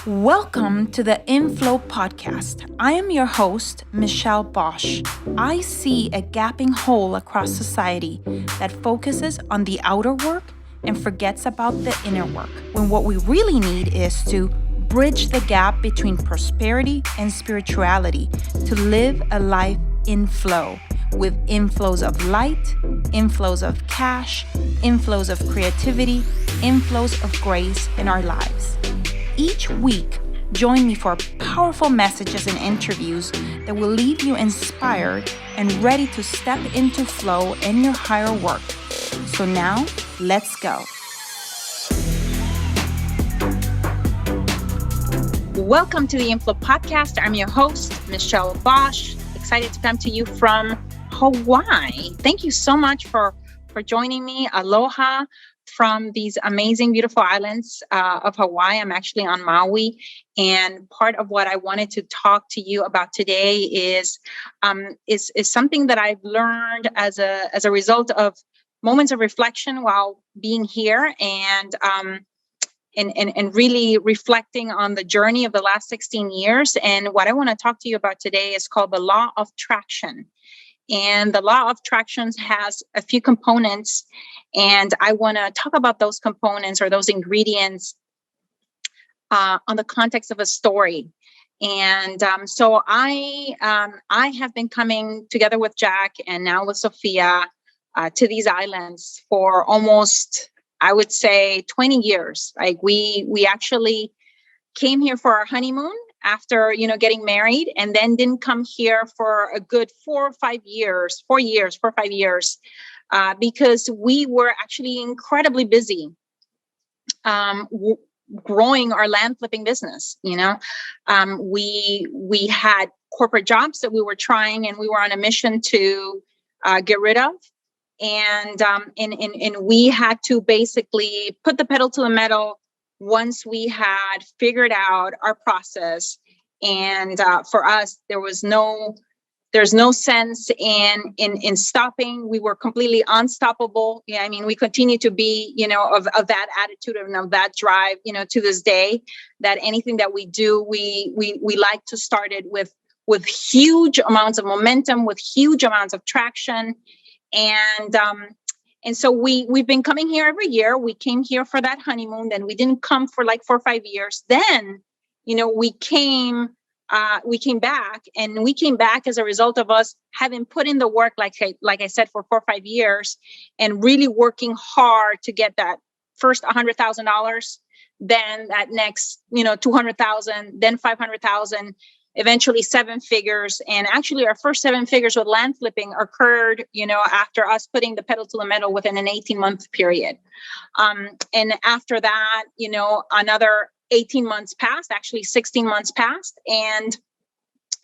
Welcome to the InFlow Podcast. I am your host, Michelle Bosch. I see a gaping hole across society that focuses on the outer work and forgets about the inner work, when what we really need is to bridge the gap between prosperity and spirituality to live a life in flow, with inflows of light, inflows of cash, inflows of creativity, inflows of grace in our lives. Each week, join me for powerful messages and interviews that will leave you inspired and ready to step into flow in your higher work. So now, let's go. Welcome to the InFlow Podcast. I'm your host, Michelle Bosch. Excited to come to you from Hawaii. Thank you so much for joining me. Aloha from these amazing, beautiful islands of Hawaii. I'm actually on Maui. And part of what I wanted to talk to you about today is something that I've learned as a result of moments of reflection while being here and really reflecting on the journey of the last 16 years. And what I want to talk to you about today is called the law of traction. And the law of traction has a few components, and I want to talk about those components or those ingredients on the context of a story. And so I have been coming together with Jack and now with Sophia to these islands for almost, I would say, 20 years. Like we actually came here for our honeymoon after, getting married, and then didn't come here for a good 4 or 5 years, because we were actually incredibly busy growing our land flipping business. We had corporate jobs that we were trying, and we were on a mission to get rid of. And we had to basically put the pedal to the metal once we had figured out our process. And for us, there's no sense in stopping. We were completely unstoppable. Yeah, I mean, we continue to be, of that attitude and of that drive, to this day, that anything that we do, we like to start it with huge amounts of momentum, with huge amounts of traction. And so we've been coming here every year. We came here for that honeymoon. Then we didn't come for like 4 or 5 years. Then, we came back, and we came back as a result of us having put in the work, like I said, for 4 or 5 years, and really working hard to get that first $100,000, then that next, $200,000, then $500,000. Eventually 7 figures. And actually our first 7 figures with land flipping occurred, after us putting the pedal to the metal within an 18-month period. And after that, another 18 months passed, actually 16 months passed. And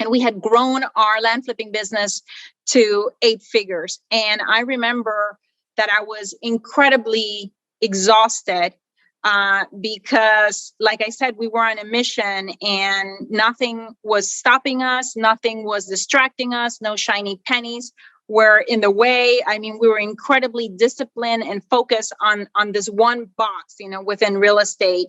we had grown our land flipping business to 8 figures. And I remember that I was incredibly exhausted because, like I said, we were on a mission and nothing was stopping us. Nothing was distracting us. No shiny pennies were in the way. I mean, we were incredibly disciplined and focused on this one box, within real estate.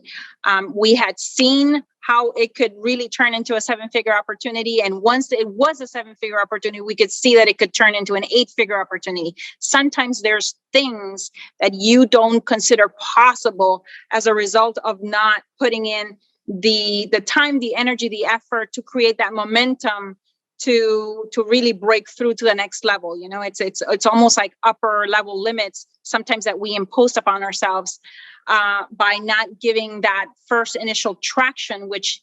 We had seen how it could really turn into a 7-figure opportunity. And once it was a 7-figure opportunity, we could see that it could turn into an 8-figure opportunity. Sometimes there's things that you don't consider possible as a result of not putting in the time, the energy, the effort to create that momentum to really break through to the next level. It's almost like upper level limits sometimes that we impose upon ourselves by not giving that first initial traction, which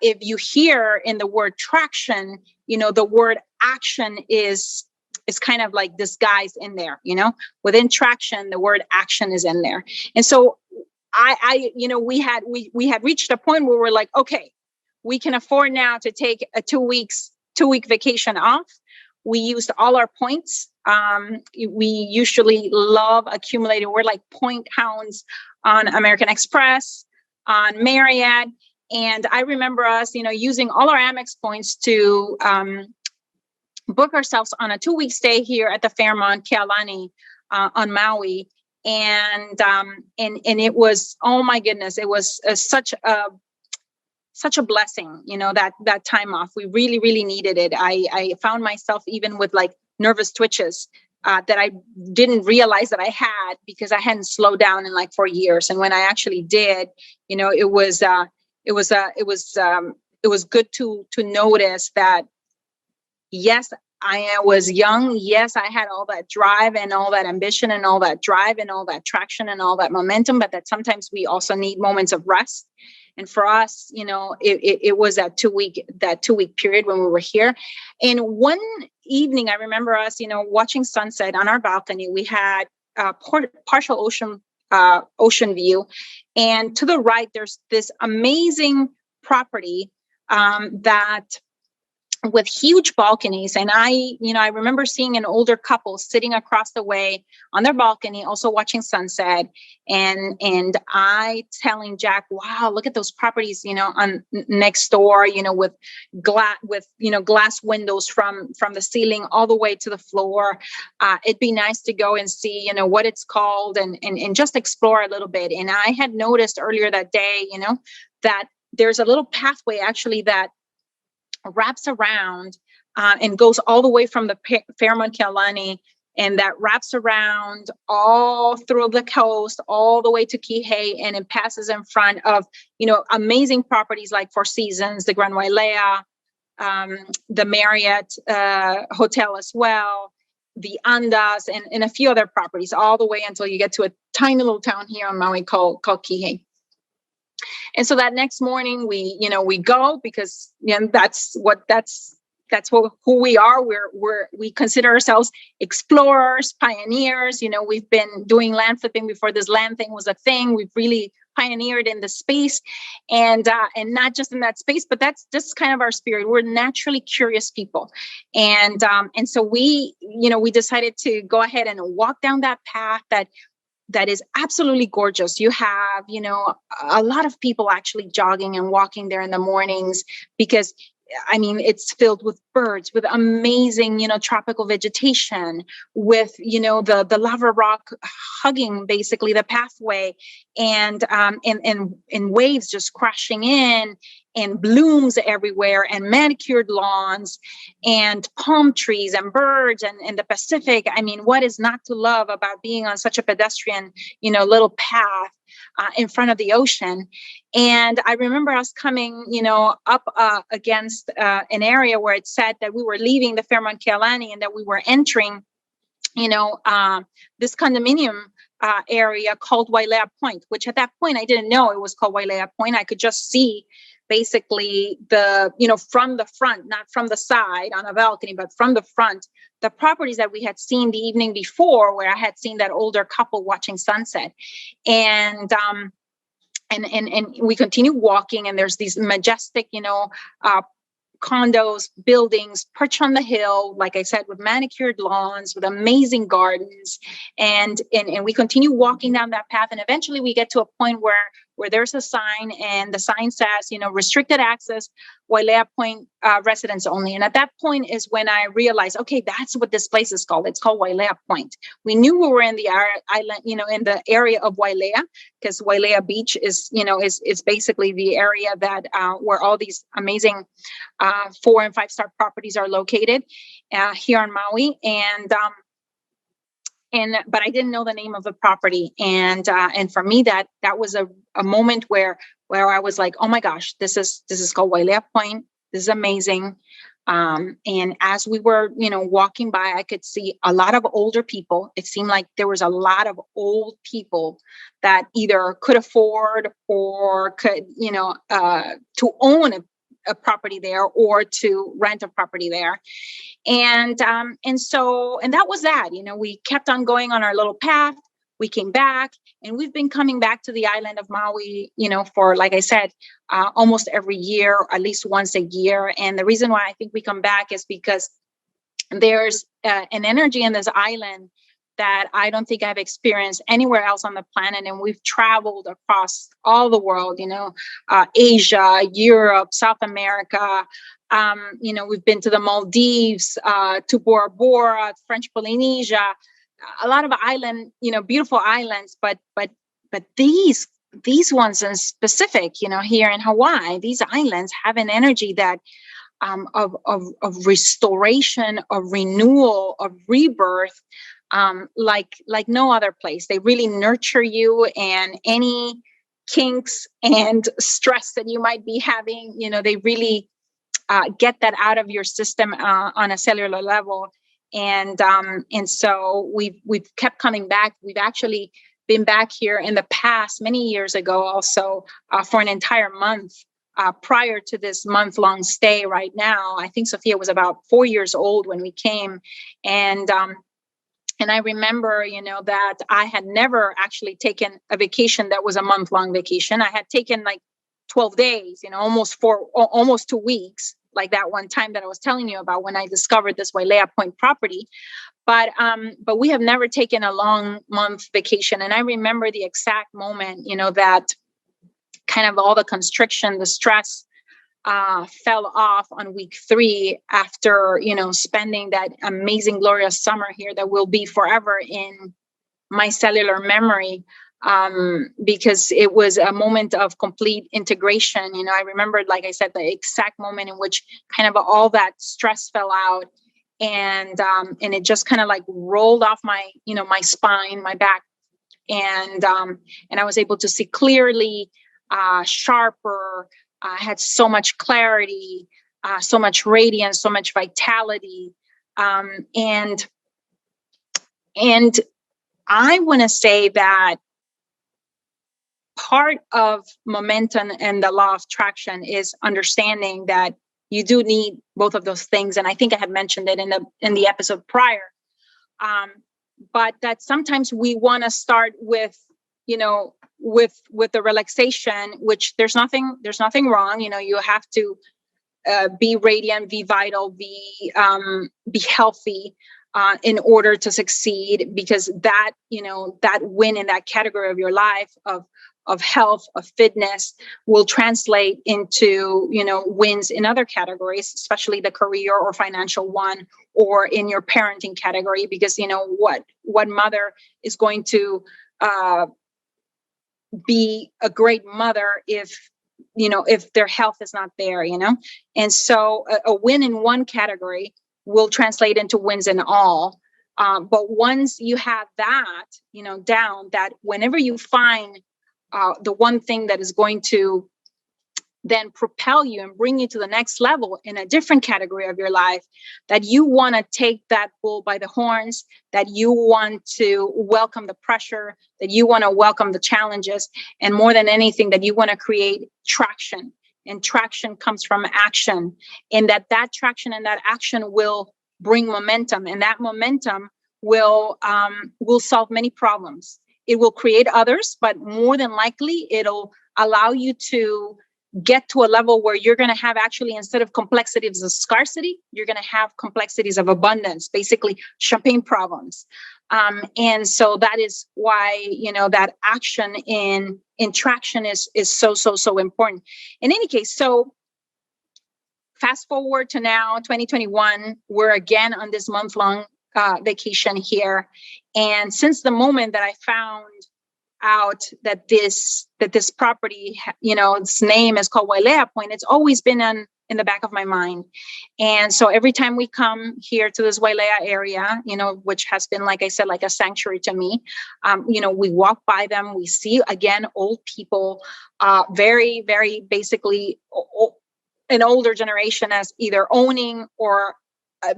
if you hear in the word traction, the word action is kind of like disguised in there. Within traction, the word action is in there. And so we had reached a point where we're like, okay, we can afford now to take a 2-week vacation off. We used all our points. We usually love accumulating. We're like point hounds on American Express, on Marriott. And I remember us, using all our Amex points to book ourselves on a 2-week stay here at the Fairmont Kealani on Maui. and it was, oh my goodness, it was such a blessing, that time off. We really, really needed it. I found myself even with like nervous twitches that I didn't realize that I had, because I hadn't slowed down in like 4 years. And when I actually did, it was good to notice that, yes, I was young. Yes, I had all that drive and all that ambition and all that drive and all that traction and all that momentum, but that sometimes we also need moments of rest. And for us, it was that 2-week period when we were here. And one evening, I remember us, watching sunset on our balcony. We had partial ocean view, and to the right, there's this amazing property that with huge balconies. And I remember seeing an older couple sitting across the way on their balcony, also watching sunset. And I telling Jack, wow, look at those properties, on next door, with glass windows from the ceiling all the way to the floor. It'd be nice to go and see, what it's called and just explore a little bit. And I had noticed earlier that day, that there's a little pathway actually that wraps around and goes all the way from the Fairmont Kealani, and that wraps around all through the coast, all the way to Kihei, and it passes in front of, amazing properties like Four Seasons, the Grand Wailea, the Marriott Hotel as well, the Andas, and a few other properties, all the way until you get to a tiny little town here on Maui called Kihei. And so that next morning we go, because that's who we are. We consider ourselves explorers, pioneers. We've been doing land flipping before this land thing was a thing. We've really pioneered in the space, and not just in that space, but that's just kind of our spirit. We're naturally curious people, and so we decided to go ahead and walk down that path that is absolutely gorgeous. You have, a lot of people actually jogging and walking there in the mornings, because it's filled with birds, with amazing, tropical vegetation, with, the lava rock hugging basically the pathway, and waves just crashing in, and blooms everywhere, and manicured lawns, and palm trees, and birds, and the Pacific. What is not to love about being on such a pedestrian, little path in front of the ocean? And I remember us coming, up against an area where it said that we were leaving the Fairmont Kealani, and that we were entering, this condominium area called Wailea Point, which at that point I didn't know it was called Wailea Point. I could just see basically from the front, not from the side on a balcony, but from the front, the properties that we had seen the evening before, where I had seen that older couple watching sunset. And we continue walking, and there's these majestic, condos, buildings perched on the hill, like I said, with manicured lawns, with amazing gardens. And we continue walking down that path. And eventually we get to a point where there's a sign, and the sign says, restricted access, Wailea Point residents only. And at that point is when I realized, okay, that's what this place is called. It's called Wailea Point. We knew we were in the island, in the area of Wailea, because Wailea Beach is basically the area that where all these amazing 4 and 5 star properties are located here on Maui. But I didn't know the name of the property. And for me, that was a moment where I was like, oh my gosh, this is called Wailea Point. This is amazing. And as we were, walking by, I could see a lot of older people. It seemed like there was a lot of old people that either could afford or could, to own a property there, or to rent a property there. And that was that. We kept on going on our little path. We came back, and we've been coming back to the island of Maui, for, like I said, almost every year, at least once a year. And the reason why I think we come back is because there's an energy in this island that I don't think I've experienced anywhere else on the planet. And we've traveled across all the world, Asia, Europe, South America. We've been to the Maldives, to Bora Bora, French Polynesia, a lot of island, beautiful islands, but these ones in specific, here in Hawaii, these islands have an energy that of restoration, of renewal, of rebirth, like no other place. They really nurture you, and any kinks and stress that you might be having, they really get that out of your system on a cellular level. And so we've kept coming back. We've actually been back here in the past many years ago, also for an entire month. Prior to this month-long stay right now, I think Sophia was about 4 years old when we came. And I remember, that I had never actually taken a vacation that was a month-long vacation. I had taken like 12 days, almost 2 weeks, like that one time that I was telling you about when I discovered this Wailea Point property. But we have never taken a long month vacation. And I remember the exact moment, that kind of all the constriction, the stress fell off on week 3 after, spending that amazing, glorious summer here that will be forever in my cellular memory, because it was a moment of complete integration. I remembered, like I said, the exact moment in which kind of all that stress fell out, and it just kind of like rolled off my, my spine, my back, and I was able to see clearly, sharper. I had so much clarity, so much radiance, so much vitality. And I want to say that part of momentum and the law of attraction is understanding that you do need both of those things. And I think I had mentioned it in the episode prior. But that sometimes we want to start with, with the relaxation, which there's nothing wrong. You have to be radiant, be vital, be healthy in order to succeed, because that, that win in that category of your life of health, of fitness, will translate into, wins in other categories, especially the career or financial one, or in your parenting category, because, what mother is going to be a great mother if their health is not there, and so a win in one category will translate into wins in all. But once you have that, down, that whenever you find the one thing that is going to then propel you and bring you to the next level in a different category of your life, that you want to take that bull by the horns, that you want to welcome the pressure, that you want to welcome the challenges, and more than anything, that you want to create traction. And traction comes from action, and that traction and that action will bring momentum, and that momentum will solve many problems. It will create others, but more than likely, it'll allow you to get to a level where you're going to have, actually, instead of complexities of scarcity, you're going to have complexities of abundance, basically champagne problems. And so that is why, that action in traction is so important. In any case, so fast forward to now, 2021, we're again on this month-long vacation here. And since the moment that I found out that this property, its name is called Wailea Point, it's always been in the back of my mind. And so every time we come here to this Wailea area, which has been, like I said, like a sanctuary to me, we walk by them, we see, again, old people, very, very basically an older generation, as either owning or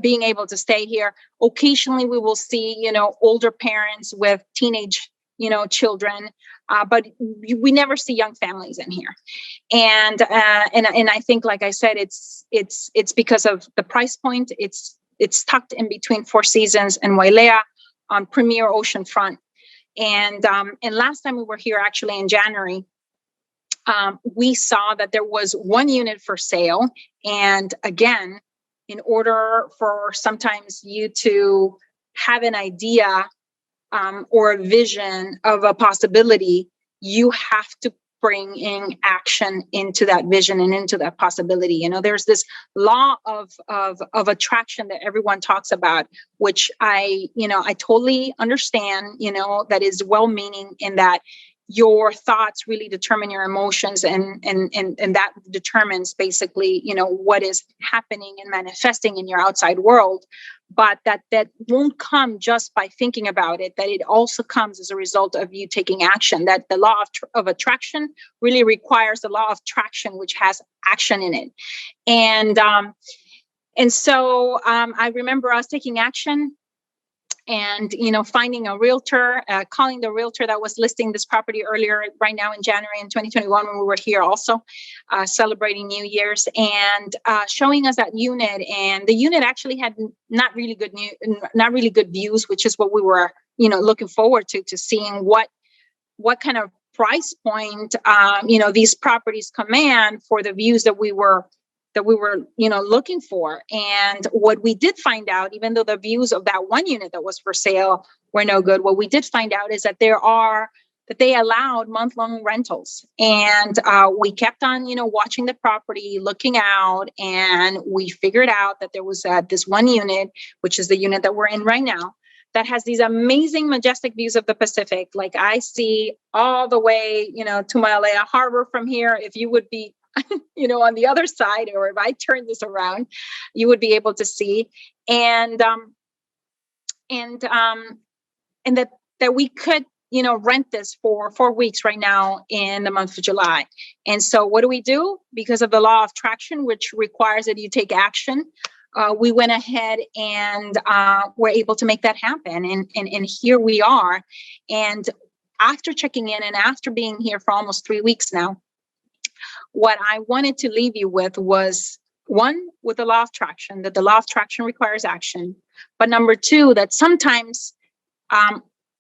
being able to stay here. Occasionally we will see, older parents with teenage, children, but we never see young families in here. And I think, like I said, it's because of the price point. It's tucked in between Four Seasons and Wailea on premier oceanfront. And last time we were here, actually in January, we saw that there was one unit for sale. And again, in order for sometimes you to have an idea or a vision of a possibility, you have to bringing action into that vision and into that possibility. There's this law of attraction that everyone talks about, which I totally understand, that is well-meaning in that your thoughts really determine your emotions, and that determines basically, what is happening and manifesting in your outside world. But that won't come just by thinking about it, that it also comes as a result of you taking action, that the law of attraction really requires the law of traction, which has action in it. And so I remember us taking action and, finding a realtor, calling the realtor that was listing this property earlier, right now in January in 2021, when we were here also celebrating New Year's, and showing us that unit. And the unit actually had not really good views, which is what we were, looking forward to seeing what kind of price point, these properties command for the views that we were looking for. And what we did find out, even though the views of that one unit that was for sale were no good, what we did find out is that they allowed month-long rentals. And we kept on, watching the property, looking out, and we figured out that there was this one unit, which is the unit that we're in right now, that has these amazing, majestic views of the Pacific. Like, I see all the way, to Malaya Harbor from here. If you would be on the other side, or if I turn this around, you would be able to see, and that we could, rent this for 4 weeks right now in the month of July. And so what do we do? Because of the law of traction, which requires that you take action, we went ahead and were able to make that happen. And here we are. And after checking in and after being here for almost 3 weeks now, what I wanted to leave you with was, one, with the law of traction, that the law of traction requires action. But number two, that sometimes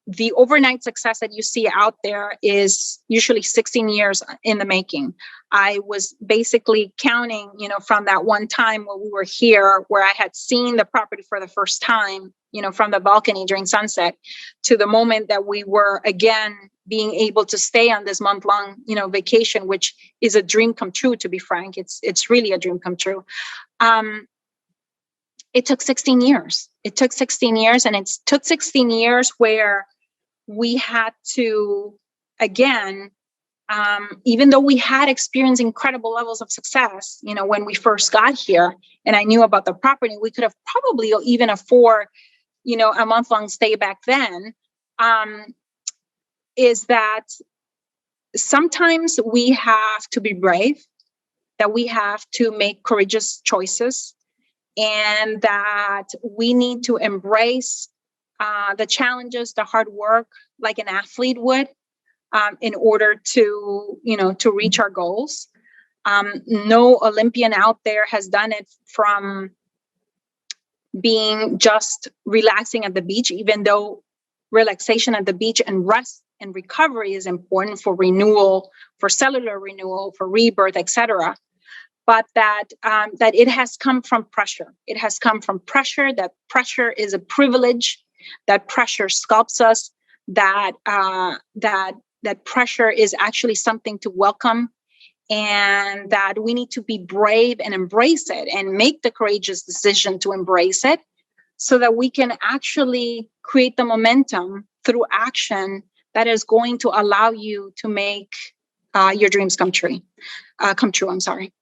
the overnight success that you see out there is usually 16 years in the making. I was basically counting, from that one time when we were here, where I had seen the property for the first time, from the balcony during sunset, to the moment that we were again being able to stay on this month-long, vacation, which is a dream come true, to be frank. It's really a dream come true. It took 16 years. It took 16 years, and it took 16 years where we had to, again, even though we had experienced incredible levels of success, when we first got here, and I knew about the property, we could have probably even afford, a month-long stay back then, is that sometimes we have to be brave, that we have to make courageous choices, and that we need to embrace the challenges, the hard work, like an athlete would, in order to reach our goals. No Olympian out there has done it from being just relaxing at the beach, even though relaxation at the beach and rest and recovery is important for renewal, for cellular renewal, for rebirth, etc. But that it has come from pressure. It has come from pressure. That pressure is a privilege. That pressure sculpts us. That pressure is actually something to welcome, and that we need to be brave and embrace it, and make the courageous decision to embrace it, so that we can actually create the momentum through action that is going to allow you to make your dreams come true. I'm sorry.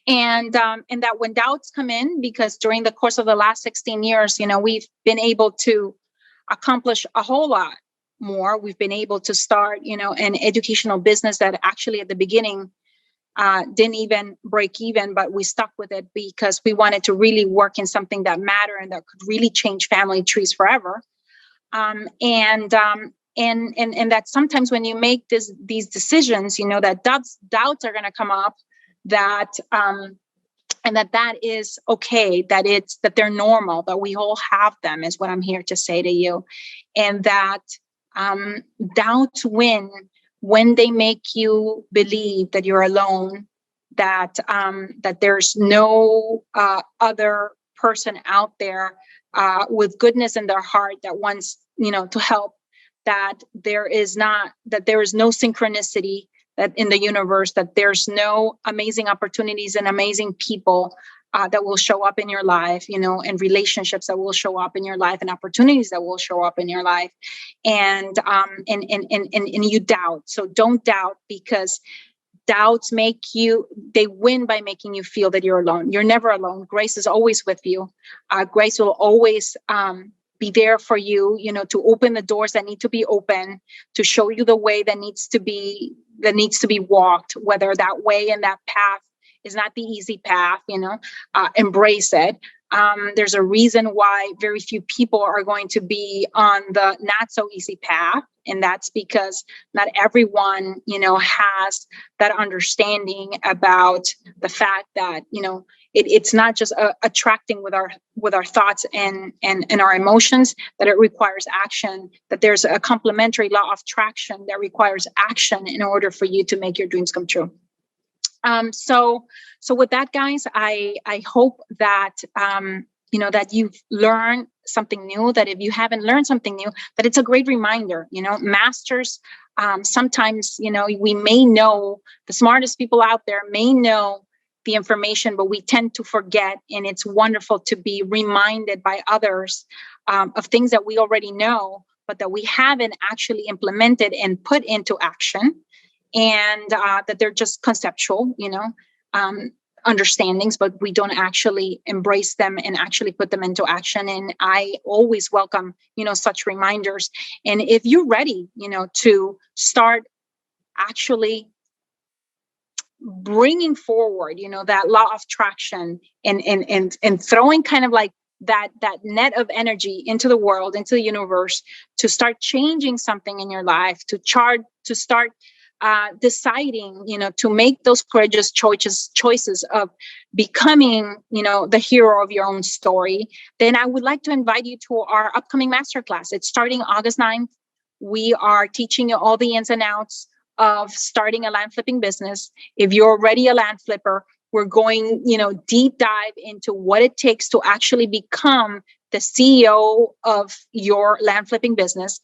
And that when doubts come in, because during the course of the last 16 years, we've been able to accomplish a whole lot more. We've been able to start, an educational business that actually at the beginning didn't even break even, but we stuck with it because we wanted to really work in something that mattered and that could really change family trees forever. And that sometimes when you make these decisions, that doubts are going to come up, that and that is okay, that they're normal, that we all have them, is what I'm here to say to you. And that doubts win when they make you believe that you're alone, that there's no other person out there with goodness in their heart that wants to help, that there is no synchronicity, that in the universe, that there's no amazing opportunities and amazing people that will show up in your life, and relationships that will show up in your life, and opportunities that will show up in your life, and you doubt. So don't doubt, because doubts they win by making you feel that you're alone. You're never alone. Grace is always with you. Grace will always be there for you, to open the doors that need to be open, to show you the way that needs to be walked, whether that way and that path is not the easy path, embrace it. There's a reason why very few people are going to be on the not so easy path. And that's because not everyone, has that understanding about the fact that, it's not just attracting with our thoughts and our emotions, that it requires action, that there's a complementary law of attraction that requires action in order for you to make your dreams come true. So with that, guys, I hope that, that you've learned something new, that if you haven't learned something new, that it's a great reminder. Masters, sometimes, we may know, the smartest people out there may know the information, but we tend to forget. And it's wonderful to be reminded by others of things that we already know, but that we haven't actually implemented and put into action. And that they're just conceptual, understandings, but we don't actually embrace them and actually put them into action. And I always welcome, such reminders. And if you're ready, to start actually bringing forward, that law of attraction and throwing kind of like that net of energy into the world, into the universe, to start changing something in your life, to start deciding, to make those courageous choices of becoming, the hero of your own story, then I would like to invite you to our upcoming masterclass. It's starting August 9th. We are teaching you all the ins and outs of starting a land flipping business. If you're already a land flipper, we're going, deep dive into what it takes to actually become the CEO of your land flipping business,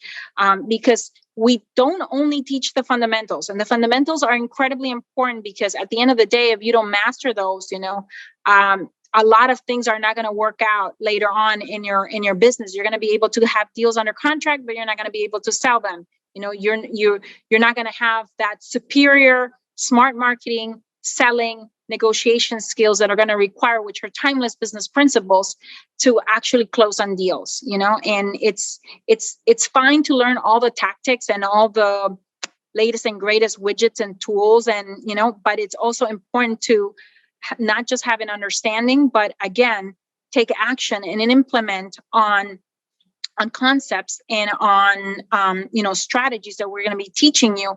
because we don't only teach the fundamentals, and the fundamentals are incredibly important, because at the end of the day, if you don't master those, a lot of things are not going to work out later on in your business. You're going to be able to have deals under contract, but you're not going to be able to sell them. You're not going to have that superior smart marketing, selling, negotiation skills that are going to require, which are timeless business principles, to actually close on deals, and it's fine to learn all the tactics and all the latest and greatest widgets and tools, and, but it's also important to not just have an understanding, but again, take action and implement on concepts and on, strategies that we're going to be teaching you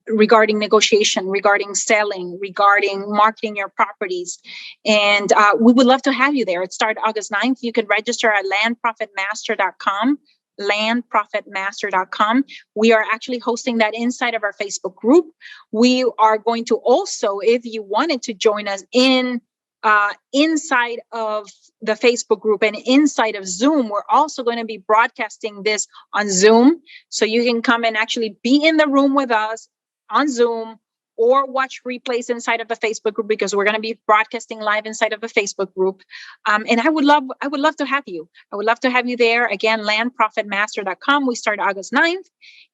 regarding negotiation, regarding selling, regarding marketing your properties. And we would love to have you there. It starts August 9th. You can register at landprofitmaster.com, landprofitmaster.com. We are actually hosting that inside of our Facebook group. We are going to also, if you wanted to join us inside of the Facebook group and inside of Zoom, we're also going to be broadcasting this on Zoom. So you can come and actually be in the room with us on Zoom, or watch replays inside of the Facebook group, because we're going to be broadcasting live inside of the Facebook group. And I would love to have you. I would love to have you there. Again, landprofitmaster.com. We start August 9th.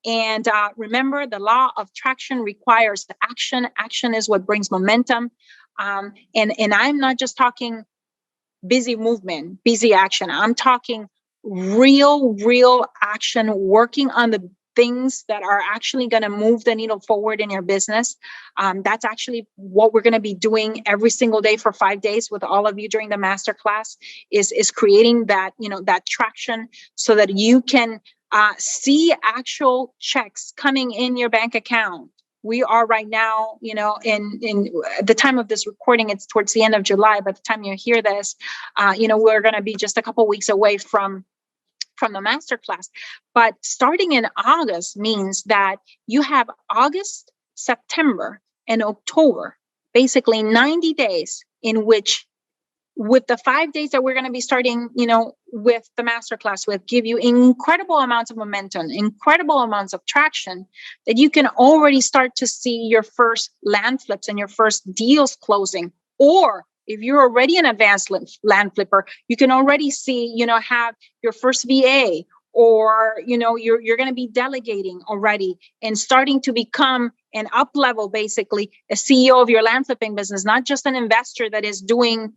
And remember, the law of attraction requires action. Action is what brings momentum. And I'm not just talking busy movement, busy action. I'm talking real action, working on the things that are actually going to move the needle forward in your business. That's actually what we're going to be doing every single day for 5 days with all of you during the masterclass, is creating that, that traction, so that you can see actual checks coming in your bank account. We are right now, in the time of this recording, it's towards the end of July. By the time you hear this, we're going to be just a couple weeks away from the masterclass. But starting in August means that you have August, September, and October, basically 90 days in which with the 5 days that we're going to be starting, with the masterclass with, give you incredible amounts of momentum, incredible amounts of traction, that you can already start to see your first land flips and your first deals closing. Or if you're already an advanced land flipper, you can already see, have your first VA, or, you're going to be delegating already and starting to become an up level, basically a CEO of your land flipping business, not just an investor that is doing,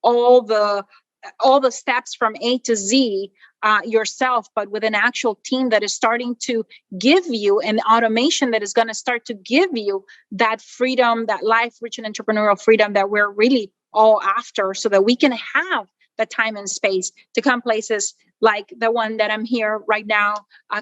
all the steps from A to Z yourself, but with an actual team that is starting to give you an automation that is going to start to give you that freedom, that life rich and entrepreneurial freedom that we're really all after, so that we can have the time and space to come places like the one that I'm here right now,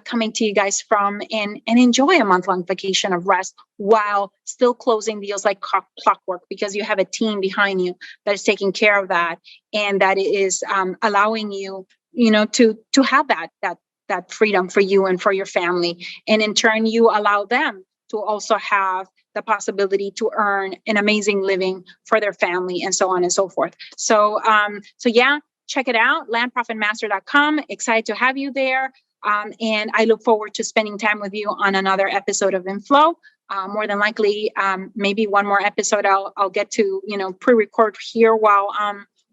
coming to you guys from, and enjoy a month-long vacation of rest while still closing deals like clockwork, because you have a team behind you that is taking care of that, and that is allowing you, to have that freedom for you and for your family. And in turn, you allow them to also have the possibility to earn an amazing living for their family, and so on and so forth. So yeah, check it out, landprofitmaster.com. Excited to have you there. And I look forward to spending time with you on another episode of InFlow. More than likely, maybe one more episode I'll get to, pre-record here while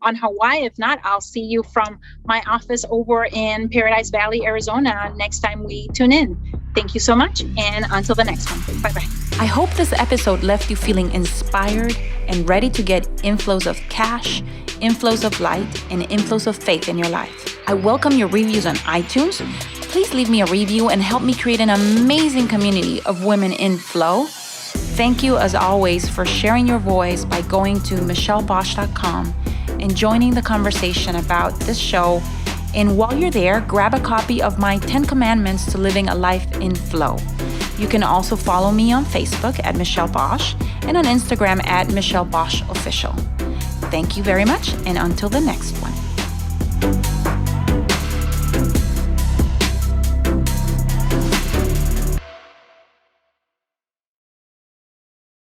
on Hawaii. If not, I'll see you from my office over in Paradise Valley, Arizona, next time we tune in. Thank you so much. And until the next one, bye-bye. I hope this episode left you feeling inspired and ready to get inflows of cash, inflows of light, and inflows of faith in your life. I welcome your reviews on iTunes. Please leave me a review and help me create an amazing community of women in flow. Thank you, as always, for sharing your voice by going to michellebosch.com and joining the conversation about this show. And while you're there, grab a copy of my 10 Commandments to Living a Life in Flow. You can also follow me on Facebook at Michelle Bosch and on Instagram at Michelle Bosch Official. Thank you very much, and until the next one.